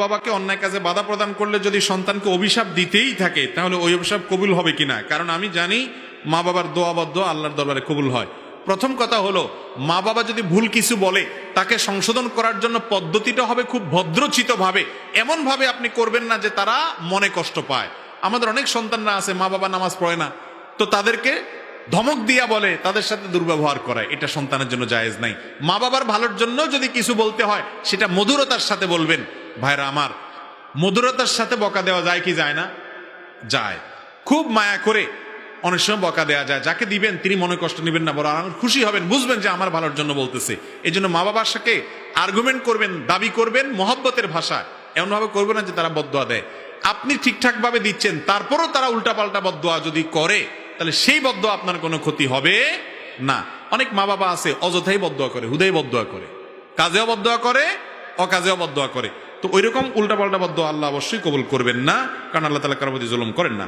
বাবাকে অন্যায় কাজে বাধা প্রদান করলে যদি সন্তানকে অভিশাপ দিতেই থাকে, তাহলে ওই অভিশাপ কবুল হবে কিনা? কারণ আমি জানি মা বাবার দোয়া বদ্ধ আল্লাহর দরবারে কবুল হয়। প্রথম কথা হলো, মা বাবা যদি ভুল কিছু বলে তাকে সংশোধন করার জন্য পদ্ধতিটা হবে খুব ভদ্রচিত ভাবে। এমন ভাবে আপনি করবেন না যে তারা মনে কষ্ট পায়। আমাদের অনেক সন্তানরা আছে মা বাবা নামাজ পড়ে না, তো তাদেরকে ধমক দিয়া বলে, তাদের সাথে দুর্ব্যবহার করায়। এটা সন্তানের জন্য জায়েজ নাই। মা বাবার ভালোর জন্য যদি কিছু বলতে হয় সেটা মধুরতার সাথে বলবেন। ভাইরা আমার, মধুরতার সাথে বকা দেওয়া যায় কি যায় না? যায়। খুব মায়া করে অনেক সময় বকা দেওয়া যায়। যাকে দিবেন তিনি মনে কষ্ট নেবেন না, বড় খুশি হবেন, বুঝবেন যে আমার ভালোর জন্য বলতেছে। এই জন্য মা বাবার সাথে আর্গুমেন্ট করবেন, দাবি করবেন মহব্বতের ভাষায়। এমনভাবে করবেন না যে তারা বদদোয়া দেয়। আপনি ঠিকঠাক ভাবে দিচ্ছেন, তারপরও তারা উল্টাপাল্টা বদদোয়া যদি করে, তাহলে সেই বদদোয়া আপনার কোনো ক্ষতি হবে না। অনেক মা বাবা আছে অযথাই বদদোয়া করে, হুদাই বদদোয়া করে, কাজেও বদদোয়া করে, অকাজেও বদদোয়া করে। তো ওইরকম উল্টাপাল্টা বদদোয়া আল্লাহ অবশ্যই কবুল করবেন না, কারণ আল্লাহ তাআলা কারো প্রতি জুলুম করেন না।